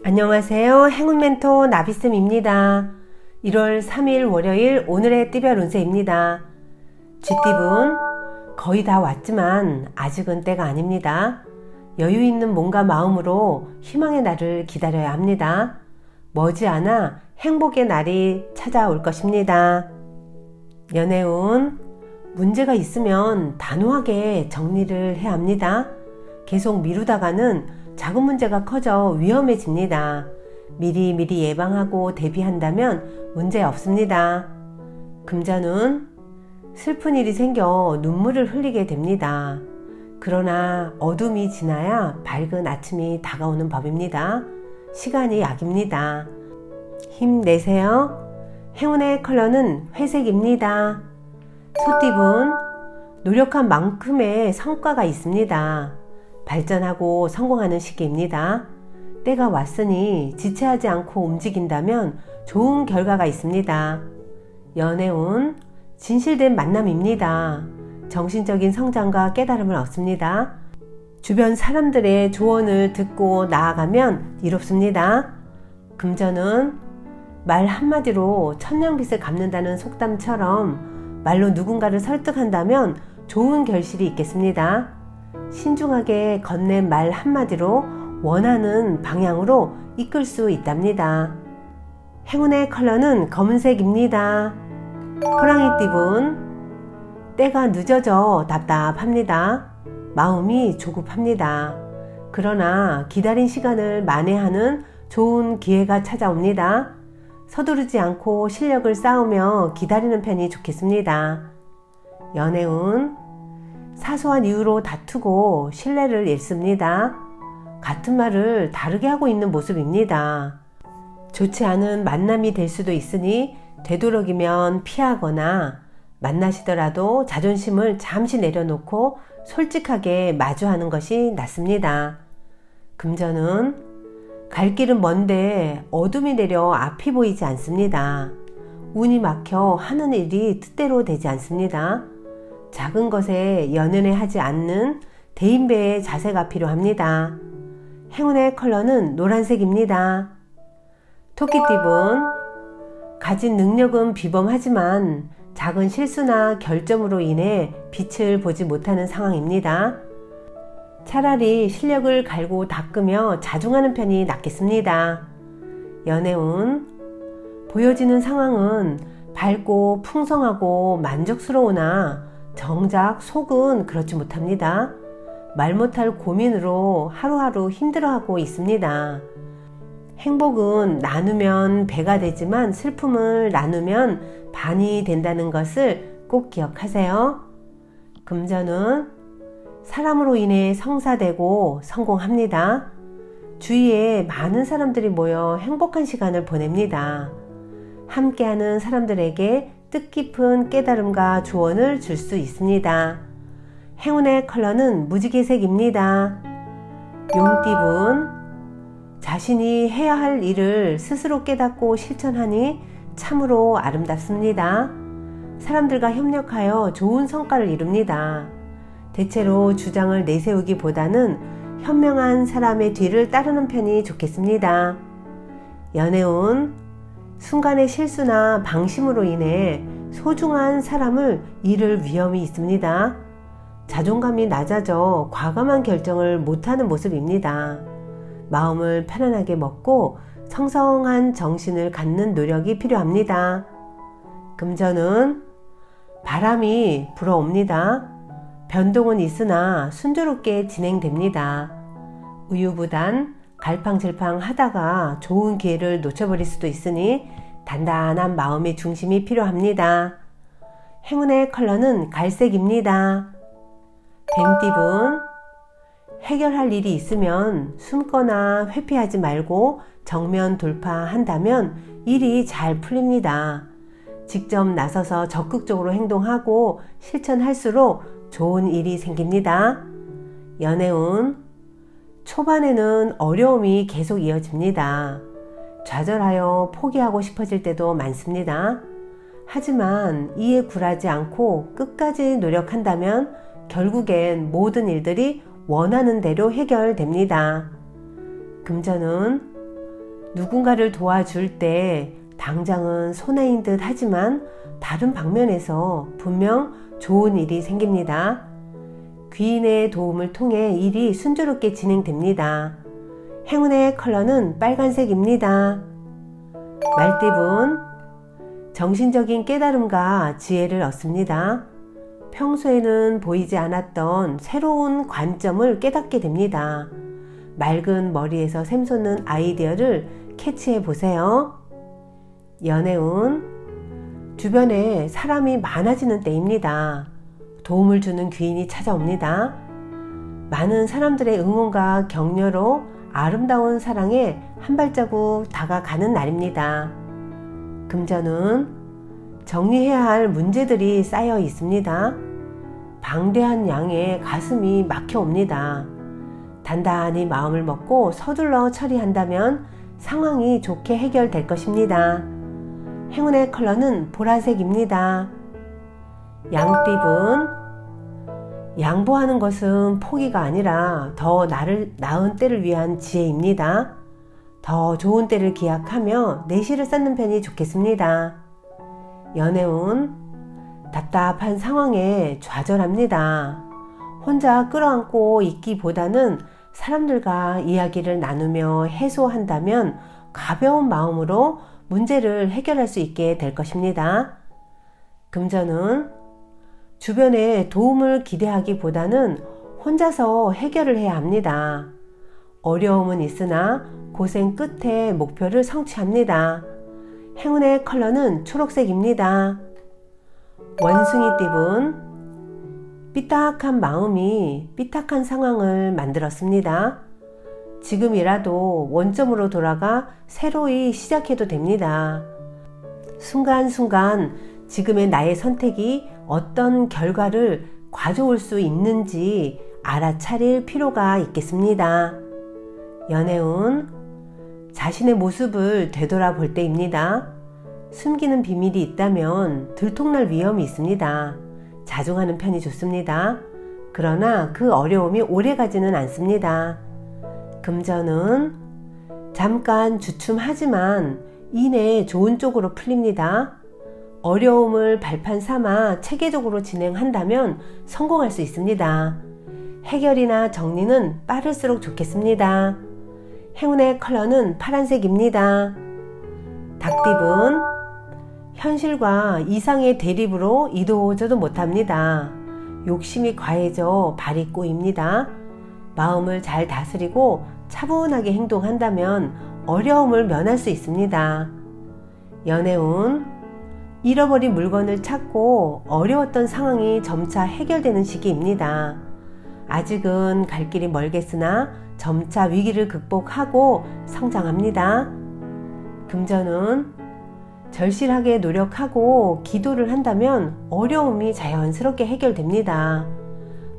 안녕하세요. 행운 멘토 나비쌤입니다. 1월 3일 월요일 오늘의 띠별 운세입니다. 쥐띠분 거의 다 왔지만 아직은 때가 아닙니다. 여유 있는 몸과 마음으로 희망의 날을 기다려야 합니다. 머지않아 행복의 날이 찾아올 것입니다. 연애운 문제가 있으면 단호하게 정리를 해야 합니다. 계속 미루다가는 작은 문제가 커져 위험해집니다. 미리 예방하고 대비한다면 문제 없습니다. 금전운 슬픈 일이 생겨 눈물을 흘리게 됩니다. 그러나 어둠이 지나야 밝은 아침이 다가오는 법입니다. 시간이 약입니다. 힘내세요. 행운의 컬러는 회색입니다. 소띠분 노력한 만큼의 성과가 있습니다. 발전하고 성공하는 시기입니다. 때가 왔으니 지체하지 않고 움직인다면 좋은 결과가 있습니다. 연애운 진실된 만남입니다. 정신적인 성장과 깨달음을 얻습니다. 주변 사람들의 조언을 듣고 나아가면 이롭습니다. 금전은 말 한마디로 천냥빚을 갚는다는 속담처럼 말로 누군가를 설득한다면 좋은 결실이 있겠습니다. 신중하게 건넨 말 한마디로 원하는 방향으로 이끌 수 있답니다. 행운의 컬러는 검은색입니다. 호랑이띠분 때가 늦어져 답답합니다. 마음이 조급합니다. 그러나 기다린 시간을 만회하는 좋은 기회가 찾아옵니다. 서두르지 않고 실력을 쌓으며 기다리는 편이 좋겠습니다. 연애운 사소한 이유로 다투고 신뢰를 잃습니다. 같은 말을 다르게 하고 있는 모습입니다. 좋지 않은 만남이 될 수도 있으니 되도록이면 피하거나 만나시더라도 자존심을 잠시 내려놓고 솔직하게 마주하는 것이 낫습니다. 금전은 갈 길은 먼데 어둠이 내려 앞이 보이지 않습니다. 운이 막혀 하는 일이 뜻대로 되지 않습니다. 작은 것에 연연해하지 않는 대인배의 자세가 필요합니다. 행운의 컬러는 노란색입니다. 토끼띠분 가진 능력은 비범하지만 작은 실수나 결점으로 인해 빛을 보지 못하는 상황입니다. 차라리 실력을 갈고 닦으며 자중하는 편이 낫겠습니다. 연애운 보여지는 상황은 밝고 풍성하고 만족스러우나 정작 속은 그렇지 못합니다. 말 못할 고민으로 하루하루 힘들어하고 있습니다. 행복은 나누면 배가 되지만 슬픔을 나누면 반이 된다는 것을 꼭 기억하세요. 금전은 사람으로 인해 성사되고 성공합니다. 주위에 많은 사람들이 모여 행복한 시간을 보냅니다. 함께하는 사람들에게 뜻깊은 깨달음과 조언을 줄 수 있습니다. 행운의 컬러는 무지개색입니다. 용띠분 자신이 해야 할 일을 스스로 깨닫고 실천하니 참으로 아름답습니다. 사람들과 협력하여 좋은 성과를 이룹니다. 대체로 주장을 내세우기보다는 현명한 사람의 뒤를 따르는 편이 좋겠습니다. 연애운 순간의 실수나 방심으로 인해 소중한 사람을 잃을 위험이 있습니다. 자존감이 낮아져 과감한 결정을 못하는 모습입니다. 마음을 편안하게 먹고 성성한 정신을 갖는 노력이 필요합니다. 금전은 바람이 불어옵니다. 변동은 있으나 순조롭게 진행됩니다. 우유부단 갈팡질팡 하다가 좋은 기회를 놓쳐버릴 수도 있으니 단단한 마음의 중심이 필요합니다. 행운의 컬러는 갈색입니다. 뱀띠분 해결할 일이 있으면 숨거나 회피하지 말고 정면 돌파한다면 일이 잘 풀립니다. 직접 나서서 적극적으로 행동하고 실천할수록 좋은 일이 생깁니다. 연애운 초반에는 어려움이 계속 이어집니다. 좌절하여 포기하고 싶어질 때도 많습니다. 하지만 이에 굴하지 않고 끝까지 노력한다면 결국엔 모든 일들이 원하는 대로 해결됩니다. 금전은 누군가를 도와줄 때 당장은 손해인 듯 하지만 다른 방면에서 분명 좋은 일이 생깁니다. 귀인의 도움을 통해 일이 순조롭게 진행됩니다. 행운의 컬러는 빨간색입니다. 말띠분, 정신적인 깨달음과 지혜를 얻습니다. 평소에는 보이지 않았던 새로운 관점을 깨닫게 됩니다. 맑은 머리에서 샘솟는 아이디어를 캐치해 보세요. 연애운, 주변에 사람이 많아지는 때입니다. 도움을 주는 귀인이 찾아옵니다. 많은 사람들의 응원과 격려로 아름다운 사랑에 한 발자국 다가가는 날입니다. 금전운, 정리해야 할 문제들이 쌓여 있습니다. 방대한 양의 가슴이 막혀옵니다. 단단히 마음을 먹고 서둘러 처리한다면 상황이 좋게 해결될 것입니다. 행운의 컬러는 보라색입니다. 양띠분, 양보하는 것은 포기가 아니라 더 나은 때를 위한 지혜입니다. 더 좋은 때를 기약하며 내실을 쌓는 편이 좋겠습니다. 연애운, 답답한 상황에 좌절합니다. 혼자 끌어안고 있기보다는 사람들과 이야기를 나누며 해소한다면 가벼운 마음으로 문제를 해결할 수 있게 될 것입니다. 금전은 주변의 도움을 기대하기보다는 혼자서 해결을 해야 합니다. 어려움은 있으나 고생 끝에 목표를 성취합니다. 행운의 컬러는 초록색입니다. 원숭이띠분, 삐딱한 마음이 삐딱한 상황을 만들었습니다. 지금이라도 원점으로 돌아가 새로이 시작해도 됩니다. 순간순간 지금의 나의 선택이 어떤 결과를 가져올 수 있는지 알아차릴 필요가 있겠습니다. 연애운, 자신의 모습을 되돌아볼 때입니다. 숨기는 비밀이 있다면 들통날 위험이 있습니다. 자중하는 편이 좋습니다. 그러나 그 어려움이 오래가지는 않습니다. 금전은 잠깐 주춤하지만 이내 좋은 쪽으로 풀립니다. 어려움을 발판 삼아 체계적으로 진행한다면 성공할 수 있습니다. 해결이나 정리는 빠를수록 좋겠습니다. 행운의 컬러는 파란색입니다. 닭띠분, 현실과 이상의 대립으로 이도저도 못합니다. 욕심이 과해져 발이 꼬입니다. 마음을 잘 다스리고 차분하게 행동한다면 어려움을 면할 수 있습니다. 연애운, 잃어버린 물건을 찾고 어려웠던 상황이 점차 해결되는 시기입니다. 아직은 갈 길이 멀겠으나 점차 위기를 극복하고 성장합니다. 금전은 절실하게 노력하고 기도를 한다면 어려움이 자연스럽게 해결됩니다.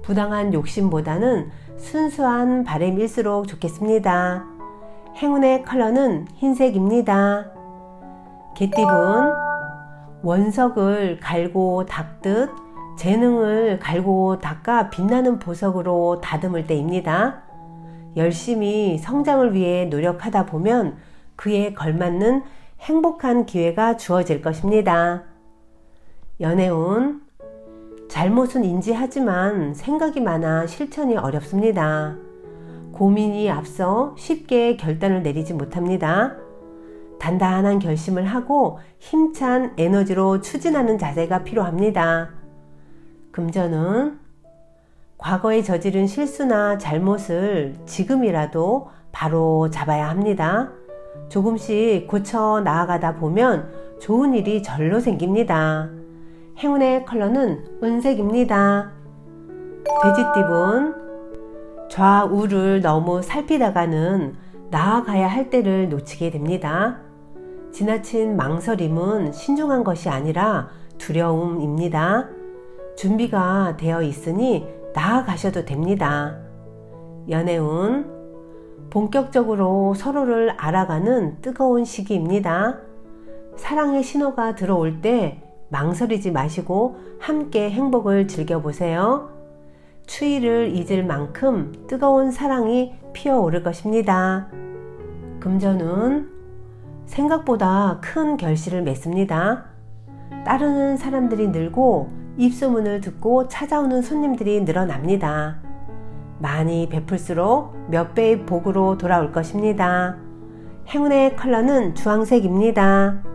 부당한 욕심보다는 순수한 바람일수록 좋겠습니다. 행운의 컬러는 흰색입니다. 개띠분, 원석을 갈고 닦듯 재능을 갈고 닦아 빛나는 보석으로 다듬을 때입니다. 열심히 성장을 위해 노력하다 보면 그에 걸맞는 행복한 기회가 주어질 것입니다. 연애운, 잘못은 인지하지만 생각이 많아 실천이 어렵습니다. 고민이 앞서 쉽게 결단을 내리지 못합니다. 단단한 결심을 하고 힘찬 에너지로 추진하는 자세가 필요합니다. 금전은 과거에 저지른 실수나 잘못을 지금이라도 바로 잡아야 합니다. 조금씩 고쳐 나아가다 보면 좋은 일이 절로 생깁니다. 행운의 컬러는 은색입니다. 돼지띠분, 좌우를 너무 살피다가는 나아가야 할 때를 놓치게 됩니다. 지나친 망설임은 신중한 것이 아니라 두려움입니다. 준비가 되어 있으니 나아가셔도 됩니다. 연애운, 본격적으로 서로를 알아가는 뜨거운 시기입니다. 사랑의 신호가 들어올 때 망설이지 마시고 함께 행복을 즐겨보세요. 추위를 잊을 만큼 뜨거운 사랑이 피어오를 것입니다. 금전운, 생각보다 큰 결실을 맺습니다. 따르는 사람들이 늘고 입소문을 듣고 찾아오는 손님들이 늘어납니다. 많이 베풀수록 몇 배의 복으로 돌아올 것입니다. 행운의 컬러는 주황색입니다.